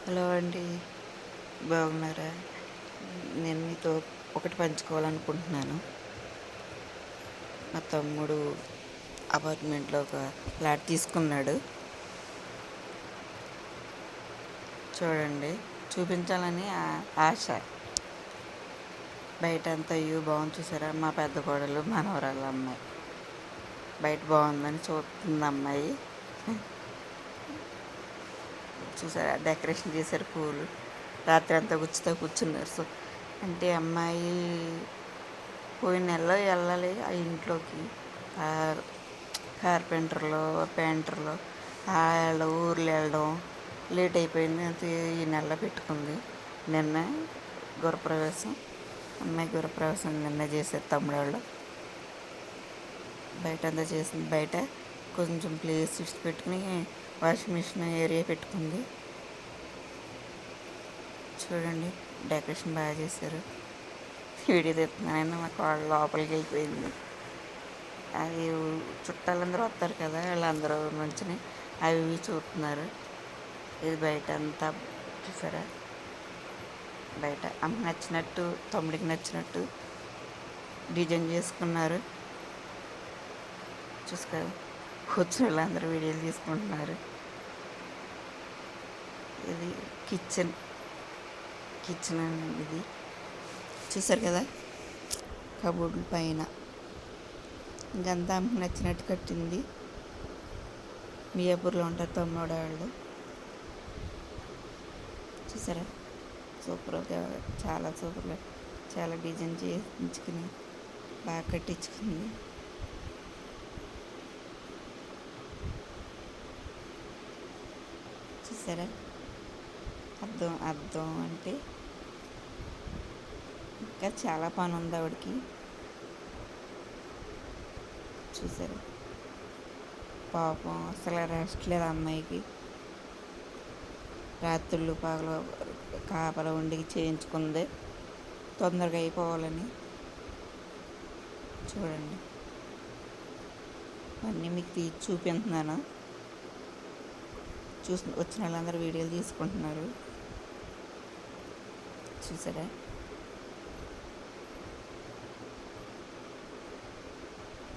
Hello అండి, బాగున్నారా? నేను మీతో ఒకటి పంచుకోవాలనుకుంటున్నాను. మా తమ్ముడు అపార్ట్మెంట్లో ఒక ఫ్లాట్ తీసుకున్నాడు. చూడండి, చూపించాలని ఆశ. బయట అంతా వ్యూ బాగుంది చూసారా? మా పెద్ద కోడలు మనవరాళ్ళ అమ్మాయి బయట బాగుందని చూస్తుంది. అమ్మాయి చూసారా, డెకరేషన్ చేశారు, పూలు. రాత్రి అంతా కూర్చున్నారు. సో అంటే అమ్మాయి పోయిన నెలలో వెళ్ళాలి ఆ ఇంట్లోకి. ఆ కార్పెంటర్లో పెయింటర్లో వాళ్ళ ఊర్లు వెళ్ళడం లేట్ అయిపోయింది. అంతే ఈ నెలలో పెట్టుకుంది. నిన్న గృహప్రవేశం, అమ్మాయి గృహప్రవేశం నిన్న చేశారు తమ్ముడు వాళ్ళు. బయట అంతా చేసింది. బయట కొంచెం ప్లేస్ ఇచ్చి పెట్టుకుని వాషింగ్ మిషన్ ఏరియా పెట్టుకుంది. చూడండి, డెకరేషన్ బాగా చేశారు. వీడియో తీస్తున్నానని మా కాళ్ళు లోపలికి వెళ్ళిపోయింది. అది చుట్టాలందరూ వస్తారు కదా, వాళ్ళందరూ మంచిని అవి ఇవి చూస్తున్నారు. ఇది బయట అంతా చూసారా? బయట అమ్మకి నచ్చినట్టు, తమ్ముడికి నచ్చినట్టు డిజైన్ చేసుకున్నారు. చూసుకో, కూర్చుని వాళ్ళందరూ వీడియోలు తీసుకుంటున్నారు. ఇది కిచెన్ ఇది చూసారు కదా, కబోర్డుల పైన ఇంకంతా ఆమెకు నచ్చినట్టు కట్టింది. మియాపూర్లో ఉంటారు తమ్ముడు వాళ్ళు. చూసారా, సూపర్గా, చాలా సూపర్గా, చాలా డిజైన్ చేయించుకుని బాగా కట్టించుకుంది. చూసారా, అర్థం అంటే ఇంకా చాలా పని ఉంది ఆవిడకి. చూసారా, పాపం అసలు రెస్ట్ లేదు అమ్మాయికి. రాత్రులు పగలు కాపలా ఉండి చేయించుకుంది తొందరగా అయిపోవాలని. చూడండి, అన్నీ మీకు తీసి చూపిస్తున్నాను. వచ్చిన వాళ్ళందరూ వీడియోలు తీసుకుంటున్నారు. చూసారా,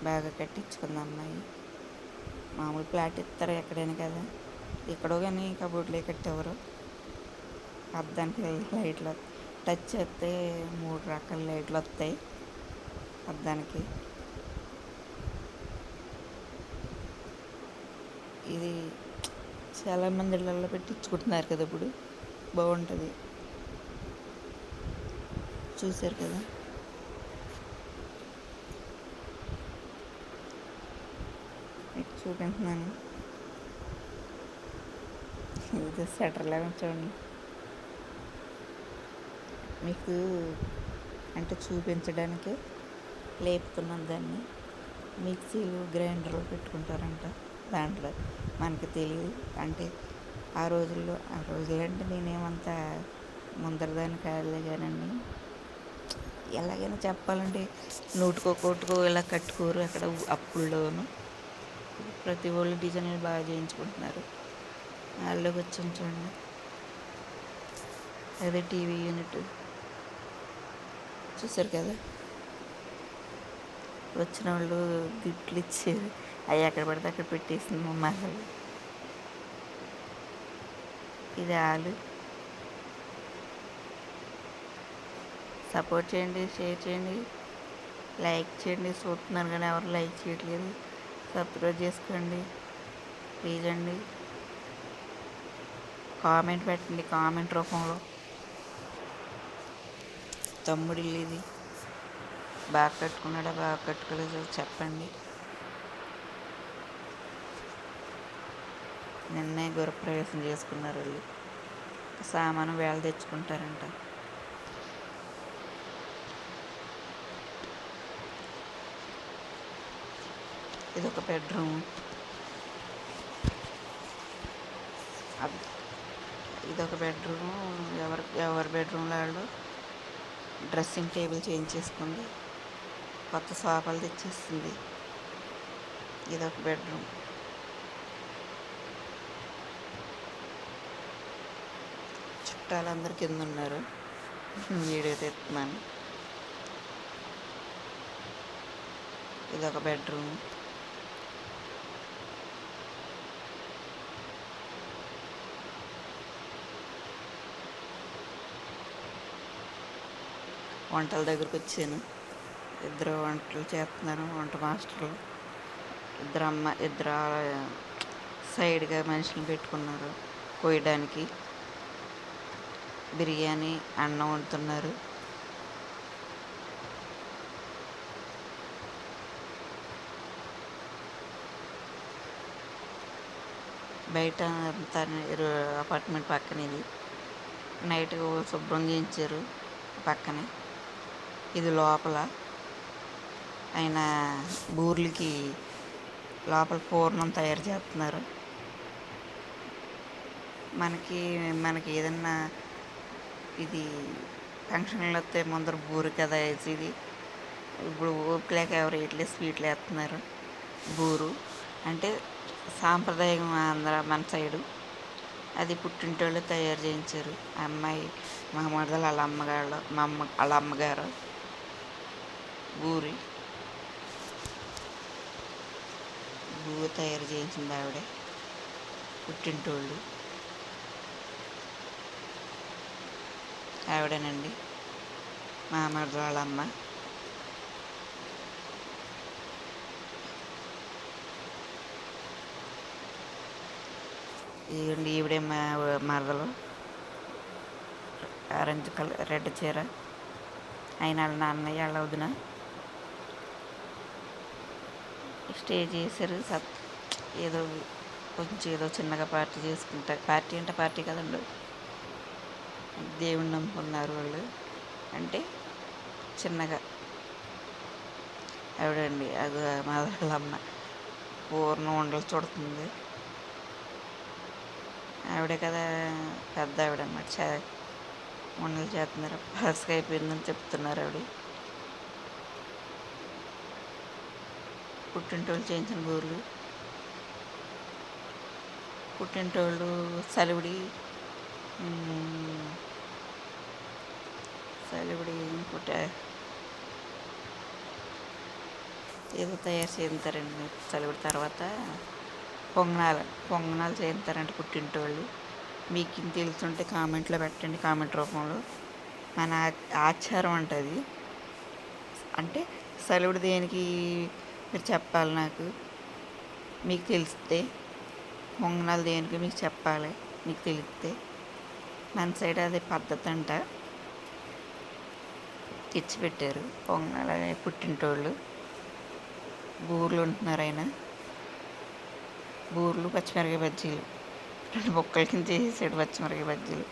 బాగా కట్టించుకుంది అమ్మాయి. మామూలు ప్లాట్ ఇస్తారు ఎక్కడైనా కదా, ఎక్కడో కానీ కబోర్డ్లే కట్టేవారు. అద్దానికి లైట్లు టచ్ చేస్తే 3 రకాల లైట్లు వస్తాయి అద్దానికి. ఇది చాలామంది ఇళ్ళల్లో పెట్టించుకుంటున్నారు కదా ఇప్పుడు, బాగుంటుంది. చూశారు కదా, మీకు చూపించున్నాను. ఇది స్వెటర్ లాగా చూడండి. మీకు అంటే చూపించడానికి లేపుతున్నాను దాన్ని. మిక్సీలు గ్రైండర్లు పెట్టుకుంటారంట దాంట్లో. మనకి తెలియదు అంటే ఆ రోజుల్లో అంటే నేనేమంతా ముందరదాన్ని కాదులే కానండి. ఎలాగైనా చెప్పాలంటే నూటుకో ఇలా కట్టుకోరు అక్కడ. అప్పుల్లోనూ ప్రతి వాళ్ళు డిజైన్ బాగా చేయించుకుంటున్నారు. వాళ్ళకి వచ్చాను చూడండి, అదే టీవీ యూనిట్. చూసారు కదా, వచ్చిన వాళ్ళు గిఫ్ట్లు ఇచ్చేది అవి ఎక్కడ పడితే అక్కడ పెట్టేసింది మా మహిళలు. ఇది ఆలు. సపోర్ట్ చేయండి, షేర్ చేయండి, లైక్ చేయండి. చూస్తున్నారు కానీ ఎవరు లైక్ చేయట్లేదు. సబ్స్క్రైబ్ చేసుకోండి ప్లీజ్ అండి. కామెంట్ పెట్టండి కామెంట్ రూపంలో. తమ్ముడు ఇల్లు ఇది. బాగా కట్టుకున్నాడా బాగా కట్టుకోలేదు చెప్పండి. నిన్నే గృహప్రవేశం చేసుకున్నారు వాళ్ళు. సామాను వేళ తెచ్చుకుంటారంట. ఇదొక బెడ్రూమ్. ఇదొక బెడ్రూమ్. ఎవరి బెడ్రూమ్లో వాళ్ళు డ్రెస్సింగ్ టేబుల్ చేయించేసుకుంది. కొత్త సోఫాలు తెచ్చేస్తుంది. ఇదొక బెడ్రూమ్. చుట్టాలందరూ కింద ఉన్నారు. వీడియో తీస్తున్నాను. ఇదొక బెడ్రూమ్. వంటల దగ్గరకు వచ్చాను. ఇద్దరు వంటలు చేస్తున్నారు, వంట మాస్టర్లు. ఇద్దరు సైడ్గా మనుషులు పెట్టుకున్నారు కోయడానికి. బిర్యానీ, అన్నం వండుతున్నారు. బయట అంతా అపార్ట్మెంట్ పక్కన ఇది నైట్ శుభ్రం చేయించారు. పక్కనే ఇది లోపల. ఆయన బూర్లకి లోపల పూర్ణం తయారు చేస్తున్నారు. మనకి ఏదన్నా ఇది ఫంక్షన్లు వస్తే ముందర బూరు కదా వేసేది. ఇప్పుడు ఓపిక లేక ఎవరు ఇట్లే స్వీట్లు వేస్తున్నారు. బూరు అంటే సాంప్రదాయం మన సైడు. అది పుట్టింటోళ్ళు తయారు చేయించారు. అమ్మాయి మా మరదలు వాళ్ళ అమ్మగారు బూరి తయారు చేయించింది ఆవిడే, పుట్టింటోళ్ళు ఆవిడేనండి, మా మరదలు వాళ్ళ అమ్మ. ఇదిగోండి ఈవిడే మరదలు. ఆరెంజ్ కలర్ రెడ్ చీర. ఆయన వాళ్ళ నాన్నయ్య వాళ్ళ వదిన. స్టేజ్ చేశారు. ఏదో కొంచెం ఏదో చిన్నగా పార్టీ చేసుకుంటారు. పార్టీ అంటే పార్టీ కదండి, దేవుణ్ణి నమ్ముకున్నారు వాళ్ళు. అంటే చిన్నగా ఆవిడండి అది మదళ్ళమ్మ పూర్ణం ఉండలు చుడుతుంది. ఆవిడే కదా పెద్ద ఆవిడ అన్నమాట. ఉండలు చేస్తున్నారు. పసుపు అయిపోయిందని చెప్తున్నారు ఆవిడ. పుట్టింటోళ్ళు చేయించిన బూర్లు. పుట్టింటోళ్ళు సలివిడి ఏదో తయారు చేస్తారండి. సలివిడి తర్వాత పొంగనాలు చేస్తారంటే పుట్టింటోళ్ళు. మీకు తెలుసుంటే కామెంట్లో పెట్టండి, కామెంట్ రూపంలో. మన ఆచారం అంటది. అంటే సలివిడి దేనికి మీరు చెప్పాలి నాకు, మీకు తెలిస్తే. పొంగనాలు దేనికి మీకు చెప్పాలి, మీకు తెలిస్తే. మన సైడ్ అదే పద్ధతి అంట. తెచ్చిపెట్టారు పొంగనాలు పుట్టింటోళ్ళు. బూర్లు ఉంటున్నారు ఆయన. బూర్లు పచ్చిమిరకాయ బజ్జీలు 2 బొక్కల కింద చేసాడు. పచ్చిమిరకాయ బజ్జీలు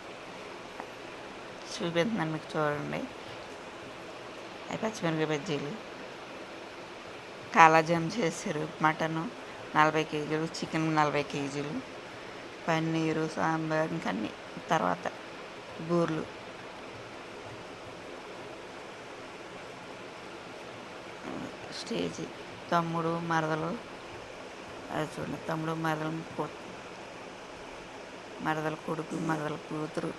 చూపిస్తున్నాను మీకు, చూడండి. అవి పచ్చిమిరకాయ బజ్జీలు. కాలాజామ్ చేశారు. మటను 40 కేజీలు, చికెన్ 40 కేజీలు, పన్నీరు, సాంబార్, ఇంకా అన్నీ. తర్వాత బూర్లు. స్టేజీ తమ్ముడు మరదలు. అది చూడండి, తమ్ముడు మరదల కొడుకు, మరదల కూతురు.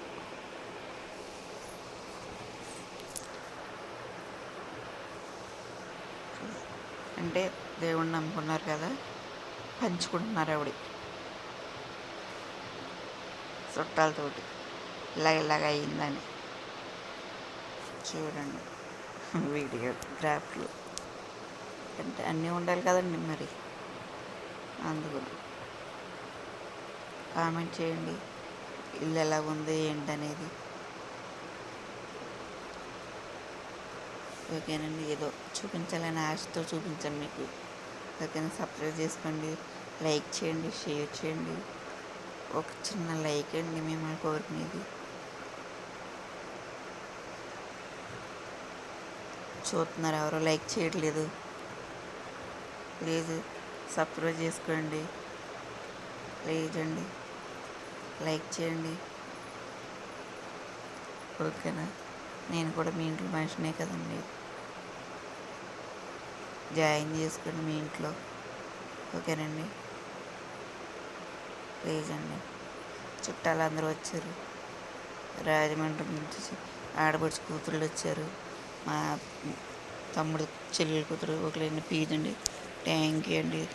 అంటే దేవుణ్ణి నమ్ముకున్నారు కదా, పంచుకుంటున్నారు ఆవిడ చుట్టాలతోటి. ఇలాగ అయిందని చూడండి వీడియో గ్రాఫ్లు. అంటే అన్నీ ఉండాలి కదండి మరి, అందుకు కామెంట్ చేయండి ఇల్లు ఎలా ఉంది ఏంటనేది. ఓకేనండి, ఏదో చూపించాలని ఆశతో చూపించాను మీకు. ఓకేనా, సబ్స్క్రైబ్ చేసుకోండి, లైక్ చేయండి, షేర్ చేయండి. ఒక చిన్న లైక్ అండి మిమ్మల్ని కోరుకునేది. చూస్తున్నారు, ఎవరో లైక్ చేయట్లేదు. ప్లీజ్ సబ్స్క్రైబ్ చేసుకోండి. ప్లీజ్ అండి, లైక్ చేయండి. ఓకేనా, నేను కూడా మీ ఇంట్లో మనిషినే కదండి. జాయిన్ చేసుకోండి మీ ఇంట్లో. ఓకేనండి, ప్లీజ్ అండి. చుట్టాలు అందరూ వచ్చారు. రాజమండ్రి నుంచి ఆడపడుచు కూతుళ్ళు వచ్చారు. మా తమ్ముడు చెల్లెలు కూతురు ఒకళ్ళండి పీజ్ అండి. థ్యాంక్ యూ అండి.